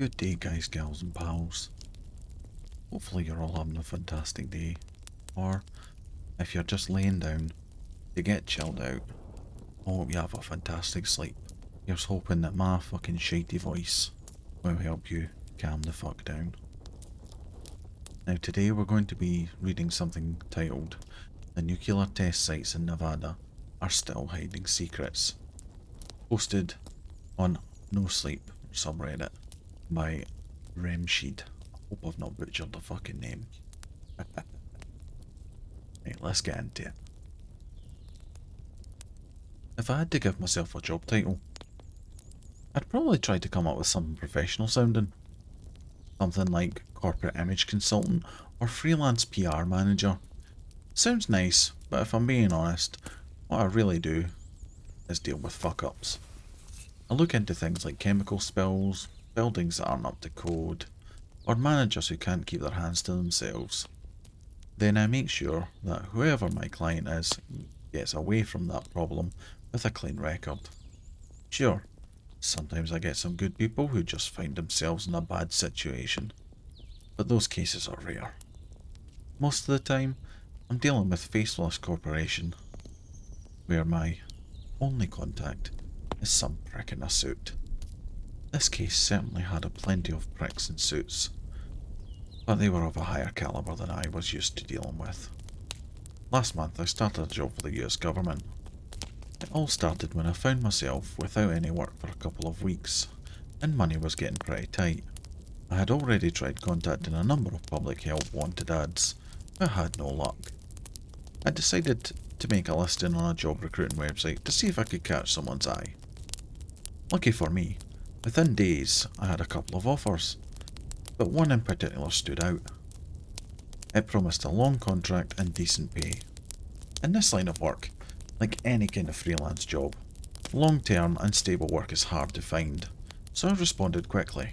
Good day, guys, gals, and pals. Hopefully, you're all having a fantastic day. Or, if you're just laying down to get chilled out, I hope you have a fantastic sleep. Here's hoping that my fucking shitey voice will help you calm the fuck down. Now, today we're going to be reading something titled "The Nuclear Test Sites in Nevada Are Still Hiding Secrets," posted on NoSleep subreddit by Remschied. I hope I've not butchered the fucking name. Right, let's get into it. If I had to give myself a job title, I'd probably try to come up with something professional sounding. Something like corporate image consultant or freelance PR manager. Sounds nice, but if I'm being honest, what I really do is deal with fuck-ups. I look into things like chemical spills, buildings that aren't up to code, or managers who can't keep their hands to themselves. Then I make sure that whoever my client is gets away from that problem with a clean record. Sure, sometimes I get some good people who just find themselves in a bad situation, but those cases are rare. Most of the time, I'm dealing with faceless corporation, where my only contact is some prick in a suit. This case certainly had a plenty of pricks in suits, but they were of a higher caliber than I was used to dealing with. Last month I started a job for the US government. It all started when I found myself without any work for a couple of weeks, and money was getting pretty tight. I had already tried contacting a number of public help wanted ads, but had no luck. I decided to make a listing on a job recruiting website to see if I could catch someone's eye. Lucky for me, within days I had a couple of offers, but one in particular stood out. It promised a long contract and decent pay. In this line of work, like any kind of freelance job, long-term and stable work is hard to find, so I responded quickly.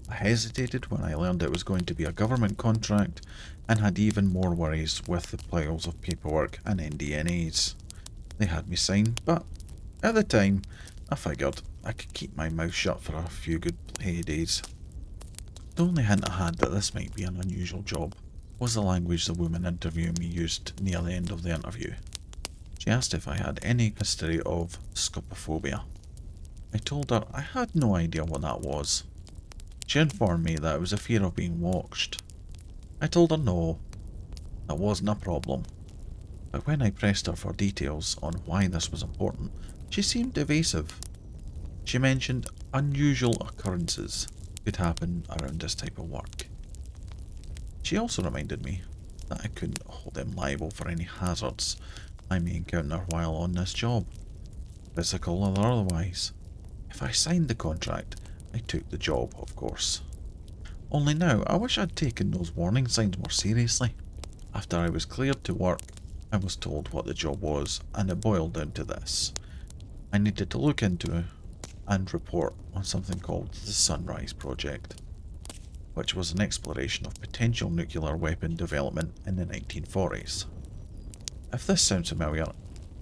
I hesitated when I learned it was going to be a government contract, and had even more worries with the piles of paperwork and NDNAs they had me sign, but at the time I figured I could keep my mouth shut for a few good paydays. The only hint I had that this might be an unusual job was the language the woman interviewing me used near the end of the interview. She asked if I had any history of scopophobia. I told her I had no idea what that was. She informed me that it was a fear of being watched. I told her no, that wasn't a problem. But when I pressed her for details on why this was important, she seemed evasive. She mentioned unusual occurrences could happen around this type of work. She also reminded me that I couldn't hold them liable for any hazards I may encounter while on this job, physical or otherwise. If I signed the contract, I took the job, of course. Only now, I wish I'd taken those warning signs more seriously. After I was cleared to work, I was told what the job was, and it boiled down to this. I needed to look into and report on something called the Sunrise Project, which was an exploration of potential nuclear weapon development in the 1940s. If this sounds familiar,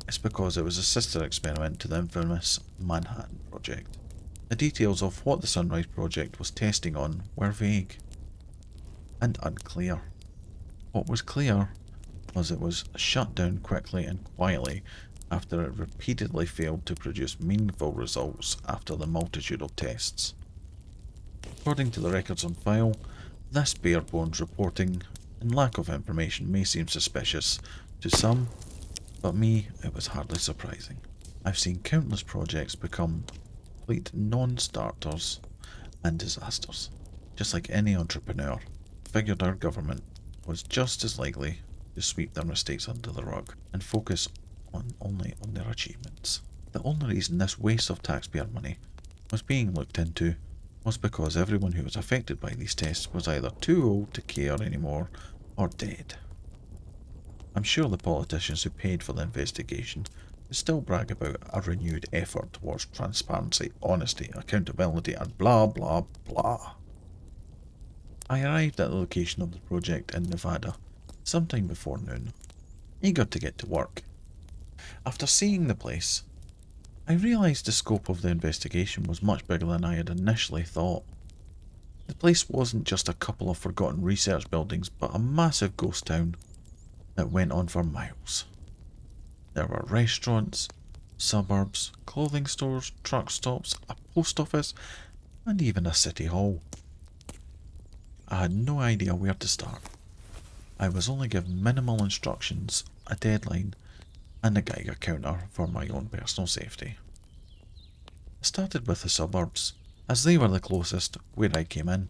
it's because it was a sister experiment to the infamous Manhattan Project. The details of what the Sunrise Project was testing on were vague and unclear. What was clear was it was shut down quickly and quietly after it repeatedly failed to produce meaningful results after the multitude of tests. According to the records on file, this bare-bones reporting and lack of information may seem suspicious to some, but me, it was hardly surprising. I've seen countless projects become complete non-starters and disasters. Just like any entrepreneur, figured our government was just as likely to sweep their mistakes under the rug and focus only on their achievements. The only reason this waste of taxpayer money was being looked into was because everyone who was affected by these tests was either too old to care anymore or dead. I'm sure the politicians who paid for the investigation would still brag about a renewed effort towards transparency, honesty, accountability, and blah blah blah. I arrived at the location of the project in Nevada sometime before noon, eager to get to work. After seeing the place, I realised the scope of the investigation was much bigger than I had initially thought. The place wasn't just a couple of forgotten research buildings, but a massive ghost town that went on for miles. There were restaurants, suburbs, clothing stores, truck stops, a post office, and even a city hall. I had no idea where to start. I was only given minimal instructions, a deadline, and a Geiger counter for my own personal safety. I started with the suburbs, as they were the closest where I came in.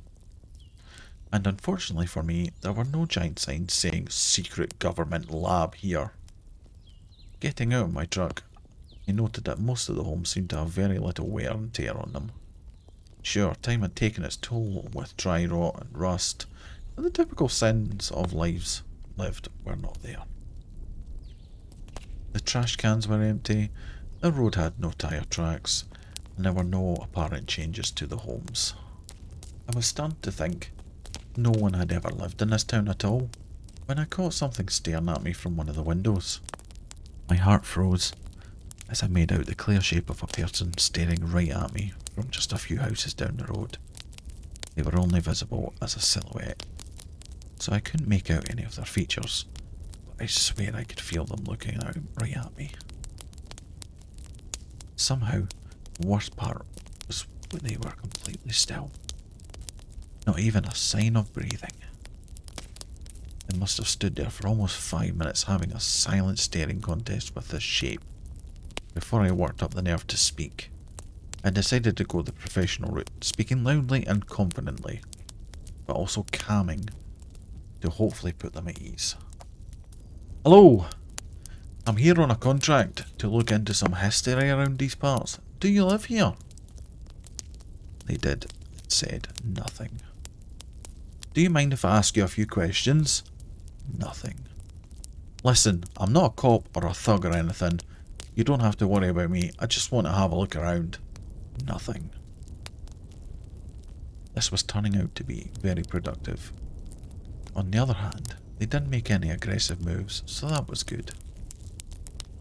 And unfortunately for me, there were no giant signs saying secret government lab here. Getting out of my truck, I noted that most of the homes seemed to have very little wear and tear on them. Sure, time had taken its toll with dry rot and rust, but the typical signs of lives lived were not there. The trash cans were empty, the road had no tyre tracks, and there were no apparent changes to the homes. I was stunned to think no one had ever lived in this town at all, when I caught something staring at me from one of the windows. My heart froze as I made out the clear shape of a person staring right at me from just a few houses down the road. They were only visible as a silhouette, so I couldn't make out any of their features, but I swear I could feel them looking out right at me. Somehow, the worst part was when they were completely still. Not even a sign of breathing. I must have stood there for almost 5 minutes having a silent staring contest with this shape before I worked up the nerve to speak. I decided to go the professional route, speaking loudly and confidently, but also calming to hopefully put them at ease. Hello! I'm here on a contract to look into some history around these parts. Do you live here? They did, and said nothing. Do you mind if I ask you a few questions? Nothing. Listen, I'm not a cop or a thug or anything. You don't have to worry about me. I just want to have a look around. Nothing. This was turning out to be very productive. On the other hand, they didn't make any aggressive moves, so that was good.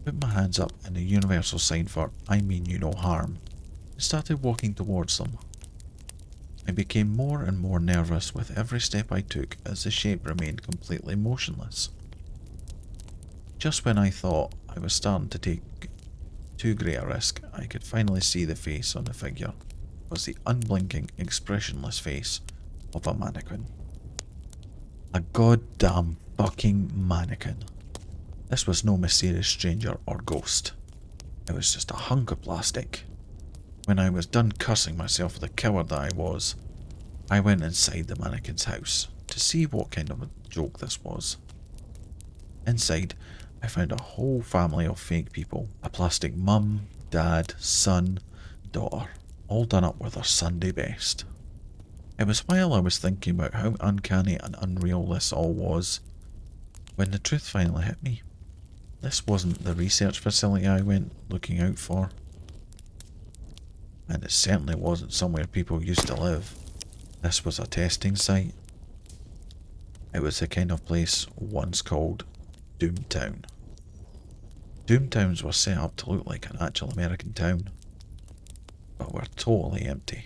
Put my hands up in the universal sign for I mean you no harm, and started walking towards them. I became more and more nervous with every step I took as the shape remained completely motionless. Just when I thought I was starting to take too great a risk, I could finally see the face on the figure. It was the unblinking, expressionless face of a mannequin. A goddamn fucking mannequin. This was no mysterious stranger or ghost. It was just a hunk of plastic. When I was done cursing myself for the coward that I was, I went inside the mannequin's house to see what kind of a joke this was. Inside, I found a whole family of fake people. A plastic mum, dad, son, daughter, all done up with their Sunday best. It was while I was thinking about how uncanny and unreal this all was, when the truth finally hit me. This wasn't the research facility I went looking out for. And it certainly wasn't somewhere people used to live. This was a testing site. It was the kind of place once called Doomtown. Doomtowns were set up to look like an actual American town, but were totally empty.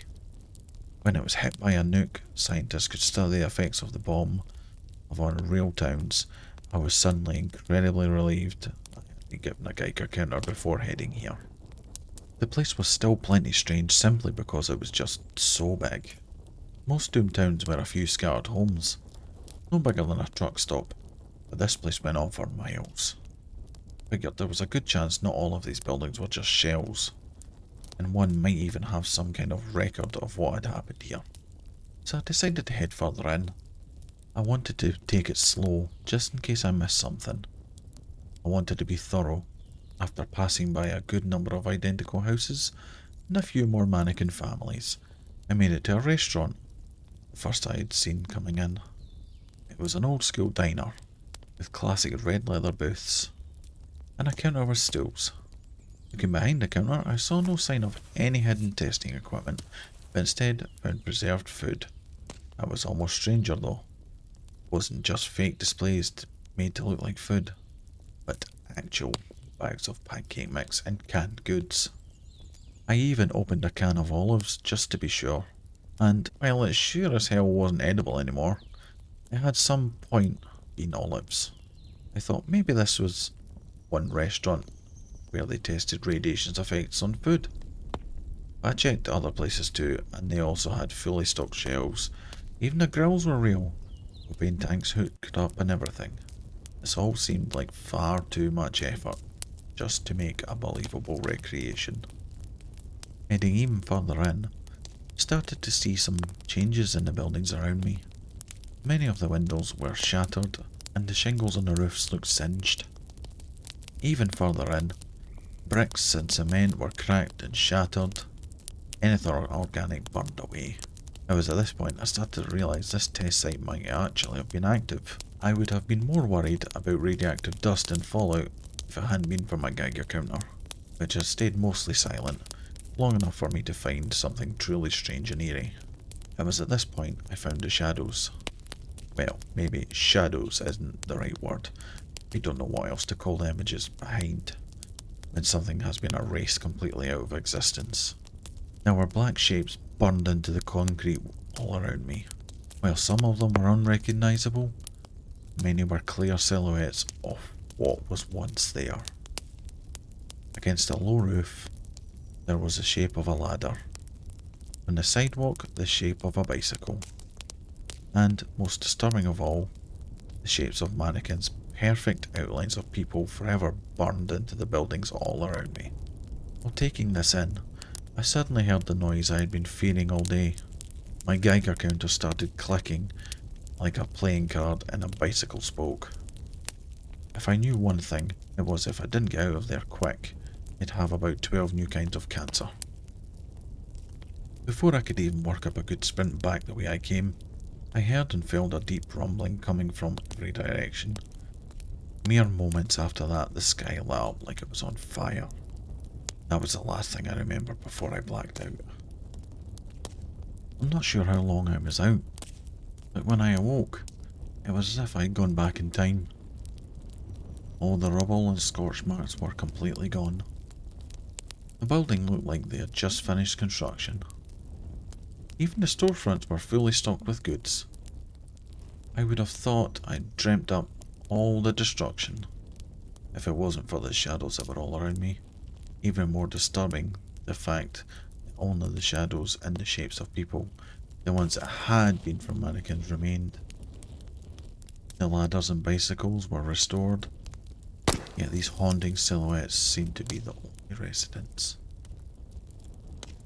When it was hit by a nuke, scientists could study the effects of the bomb on real towns. I was suddenly incredibly relieved I had been given a Geiger counter before heading here. The place was still plenty strange simply because it was just so big. Most Doomtowns were a few scattered homes, no bigger than a truck stop, but this place went on for miles. Figured there was a good chance not all of these buildings were just shells, and one might even have some kind of record of what had happened here. So I decided to head further in. I wanted to take it slow, just in case I missed something. I wanted to be thorough. After passing by a good number of identical houses and a few more mannequin families, I made it to a restaurant, the first I had seen coming in. It was an old school diner, with classic red leather booths, and a counter with stools. Looking behind the counter, I saw no sign of any hidden testing equipment, but instead found preserved food. That was almost stranger though. It wasn't just fake displays made to look like food, but actual bags of pancake mix and canned goods. I even opened a can of olives just to be sure. And while it sure as hell wasn't edible anymore, it had some point being olives. I thought maybe this was one restaurant where they tested radiation's effects on food. I checked other places too, and they also had fully stocked shelves. Even the grills were real, propane tanks hooked up and everything. This all seemed like far too much effort just to make a believable recreation. Heading even further in, I started to see some changes in the buildings around me. Many of the windows were shattered, and the shingles on the roofs looked singed. Even further in, bricks and cement were cracked and shattered. Anything organic burned away. It was at this point I started to realise this test site might actually have been active. I would have been more worried about radioactive dust and fallout if it hadn't been for my Geiger counter, which has stayed mostly silent, long enough for me to find something truly strange and eerie. It was at this point I found the shadows. Well, maybe shadows isn't the right word. I don't know what else to call the images behind, when something has been erased completely out of existence. There were black shapes burned into the concrete all around me. While some of them were unrecognisable, many were clear silhouettes of what was once there. Against a low roof, there was the shape of a ladder. On the sidewalk, the shape of a bicycle. And, most disturbing of all, the shapes of mannequins, perfect outlines of people forever burned into the buildings all around me. While taking this in, I suddenly heard the noise I had been fearing all day. My Geiger counter started clicking like a playing card in a bicycle spoke. If I knew one thing, it was if I didn't get out of there quick, I'd have about 12 new kinds of cancer. Before I could even work up a good sprint back the way I came, I heard and felt a deep rumbling coming from every direction. Mere moments after that, the sky lit up like it was on fire. That was the last thing I remember before I blacked out. I'm not sure how long I was out, but when I awoke, it was as if I'd gone back in time. All the rubble and scorch marks were completely gone. The building looked like they had just finished construction. Even the storefronts were fully stocked with goods. I would have thought I'd dreamt up all the destruction if it wasn't for the shadows that were all around me. Even more disturbing, the fact that only the shadows and the shapes of people, the ones that had been from mannequins, remained. The ladders and bicycles were restored, yet these haunting silhouettes seemed to be the only residents.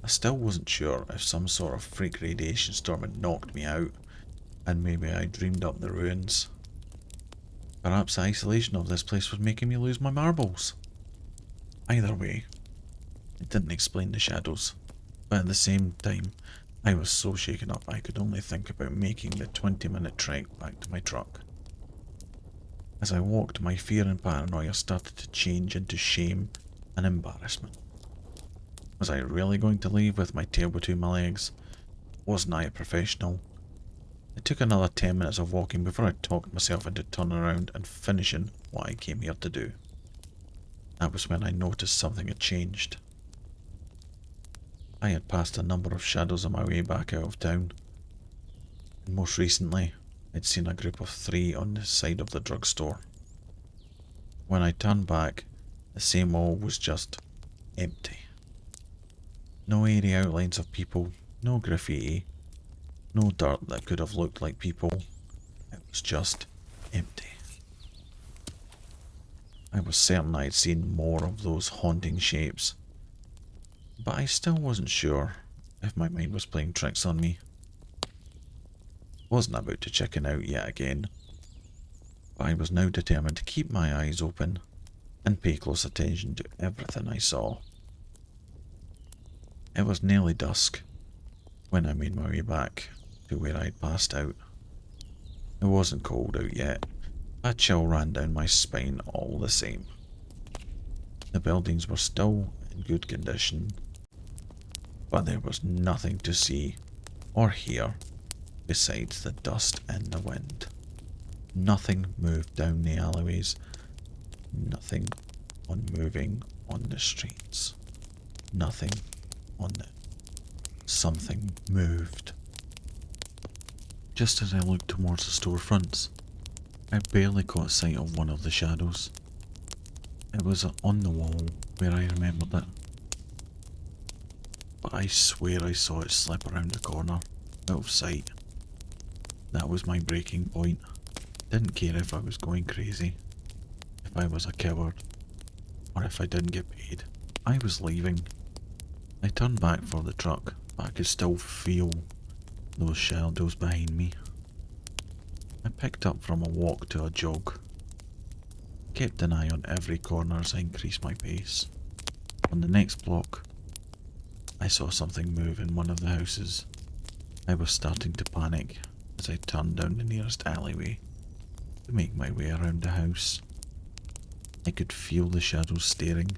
I still wasn't sure if some sort of freak radiation storm had knocked me out, and maybe I dreamed up the ruins. Perhaps the isolation of this place was making me lose my marbles. Either way, it didn't explain the shadows, but at the same time, I was so shaken up I could only think about making the 20-minute trek back to my truck. As I walked, my fear and paranoia started to change into shame and embarrassment. Was I really going to leave with my tail between my legs? Wasn't I a professional? It took another 10 minutes of walking before I talked myself into turning around and finishing what I came here to do. That was when I noticed something had changed. I had passed a number of shadows on my way back out of town, and most recently I'd seen a group of 3 on the side of the drugstore. When I turned back, the same wall was just empty. No airy outlines of people, no graffiti, no dirt that could have looked like people. It was just empty. I was certain I had seen more of those haunting shapes, but I still wasn't sure if my mind was playing tricks on me. Wasn't about to chicken out yet again, but I was now determined to keep my eyes open and pay close attention to everything I saw. It was nearly dusk when I made my way back to where I'd passed out. It wasn't cold out yet. A chill ran down my spine all the same. The buildings were still in good condition, but there was nothing to see or hear besides the dust and the wind. Nothing moved down the alleyways, nothing moving on the streets, nothing on the... Something moved Just as I looked towards the storefronts, I barely caught sight of one of the shadows. It was on the wall where I remembered it, but I swear I saw it slip around the corner, out of sight. That was my breaking point. Didn't care if I was going crazy, if I was a coward, or if I didn't get paid. I was leaving. I turned back for the truck, but I could still feel those shadows behind me. I picked up from a walk to a jog. Kept an eye on every corner as I increased my pace. On the next block, I saw something move in one of the houses. I was starting to panic as I turned down the nearest alleyway to make my way around the house. I could feel the shadows staring.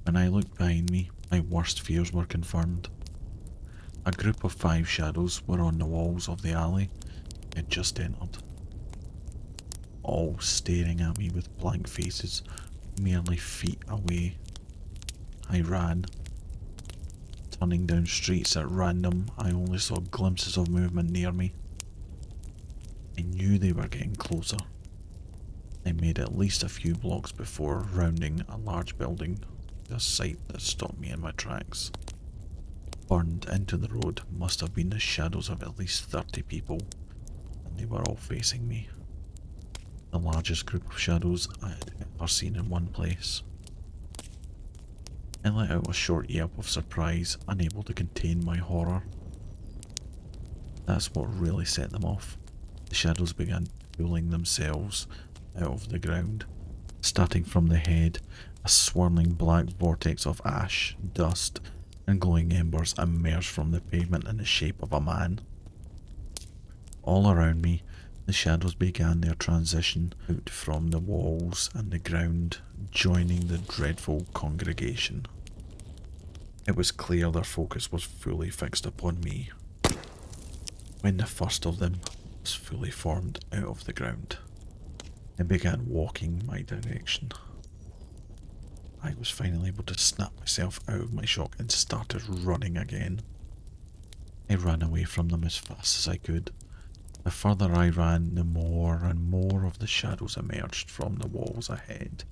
When I looked behind me, my worst fears were confirmed. A group of 5 shadows were on the walls of the alley I had just entered, all staring at me with blank faces, merely feet away. I ran. Turning down streets at random, I only saw glimpses of movement near me. I knew they were getting closer. I made at least a few blocks before rounding a large building, a sight that stopped me in my tracks. Burned into the road must have been the shadows of at least 30 people, and they were all facing me. The largest group of shadows I had ever seen in one place. I let out a short yelp of surprise, unable to contain my horror. That's what really set them off. The shadows began pulling themselves out of the ground. Starting from the head, a swirling black vortex of ash, dust, and glowing embers emerged from the pavement in the shape of a man. All around me, the shadows began their transition out from the walls and the ground, joining the dreadful congregation. It was clear their focus was fully fixed upon me, when the first of them was fully formed out of the ground. They began walking my direction. I was finally able to snap myself out of my shock and started running again. I ran away from them as fast as I could. The further I ran, the more and more of the shadows emerged from the walls ahead.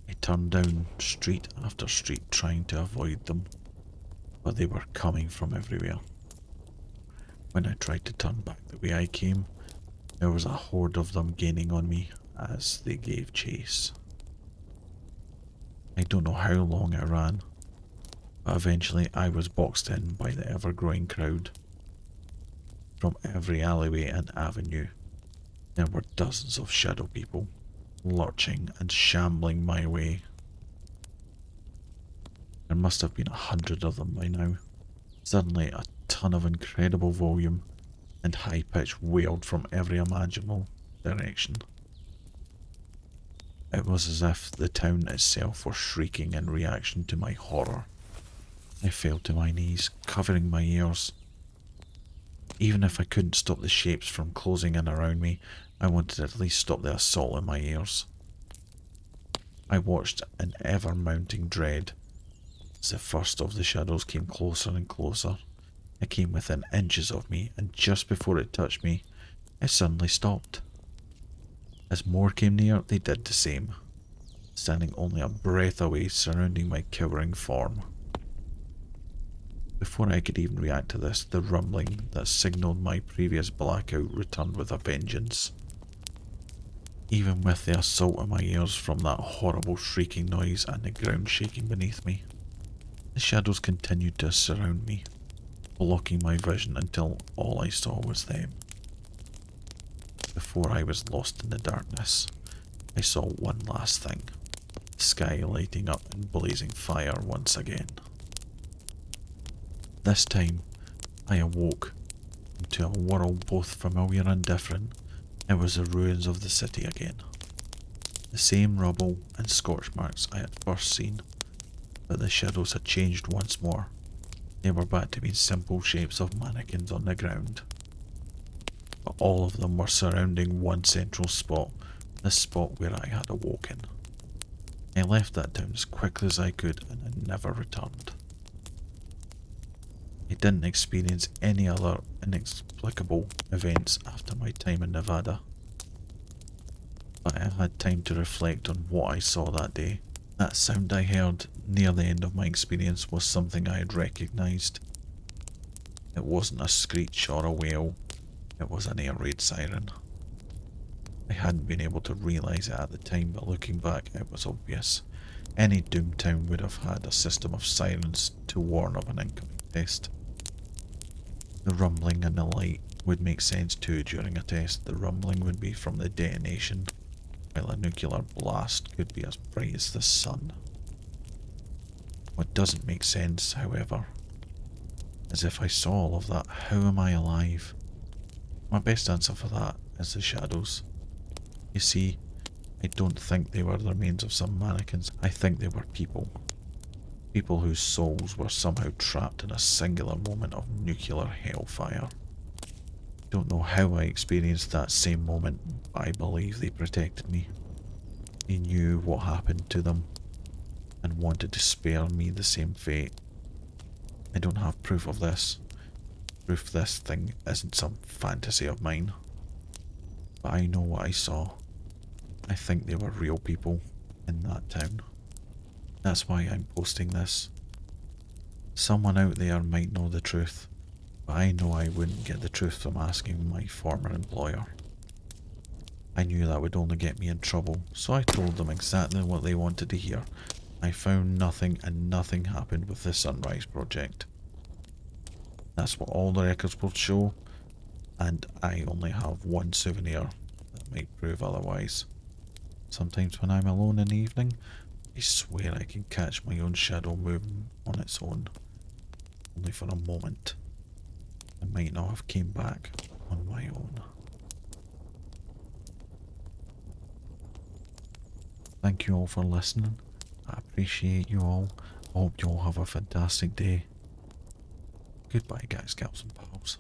I turned down street after street trying to avoid them, but they were coming from everywhere. When I tried to turn back the way I came, there was a horde of them gaining on me as they gave chase. I don't know how long I ran, but eventually I was boxed in by the ever-growing crowd. From every alleyway and avenue, there were dozens of shadow people, lurching and shambling my way. There must have been 100 of them by now. Suddenly a ton of incredible volume and high-pitched wailed from every imaginable direction. It was as if the town itself were shrieking in reaction to my horror. I fell to my knees, covering my ears. Even if I couldn't stop the shapes from closing in around me, I wanted to at least stop the assault in my ears. I watched in ever-mounting dread as the first of the shadows came closer and closer. It came within inches of me, and just before it touched me, it suddenly stopped. As more came near, they did the same, standing only a breath away, surrounding my cowering form. Before I could even react to this, the rumbling that signalled my previous blackout returned with a vengeance. Even with the assault in my ears from that horrible shrieking noise and the ground shaking beneath me, the shadows continued to surround me, blocking my vision until all I saw was them. Before I was lost in the darkness, I saw one last thing, the sky lighting up in blazing fire once again. This time, I awoke into a world both familiar and different. It was the ruins of the city again. The same rubble and scorch marks I had first seen, but the shadows had changed once more. They were back to being simple shapes of mannequins on the ground. But all of them were surrounding one central spot, the spot where I had awoken. I left that town as quickly as I could and I never returned. I I didn't experience any other inexplicable events after my time in Nevada, but I had time to reflect on what I saw that day. That sound I heard near the end of my experience was something I had recognised. It wasn't a screech or a wail, it was an air raid siren. I hadn't been able to realise it at the time, but looking back it was obvious. Any doomed town would have had a system of sirens to warn of an incoming test. The rumbling and the light would make sense too during a test. The rumbling would be from the detonation, while a nuclear blast could be as bright as the sun. What doesn't make sense, however, is if I saw all of that, how am I alive? My best answer for that is the shadows. You see, I don't think they were the remains of some mannequins. I think they were people. People whose souls were somehow trapped in a singular moment of nuclear hellfire. Don't know how I experienced that same moment, but I believe they protected me. They knew what happened to them and wanted to spare me the same fate. I don't have proof of this. Proof this thing isn't some fantasy of mine. But I know what I saw. I think they were real people in that town. That's why I'm posting this. Someone out there might know the truth, but I know I wouldn't get the truth from asking my former employer. I knew that would only get me in trouble, so I told them exactly what they wanted to hear. I found nothing and nothing happened with the Sunrise Project. That's what all the records will show, and I only have one souvenir that might prove otherwise. Sometimes when I'm alone in the evening, I swear I can catch my own shadow moving on its own. Only for a moment. I might not have came back on my own. Thank you all for listening. I appreciate you all. I hope you all have a fantastic day. Goodbye guys, gals and pals.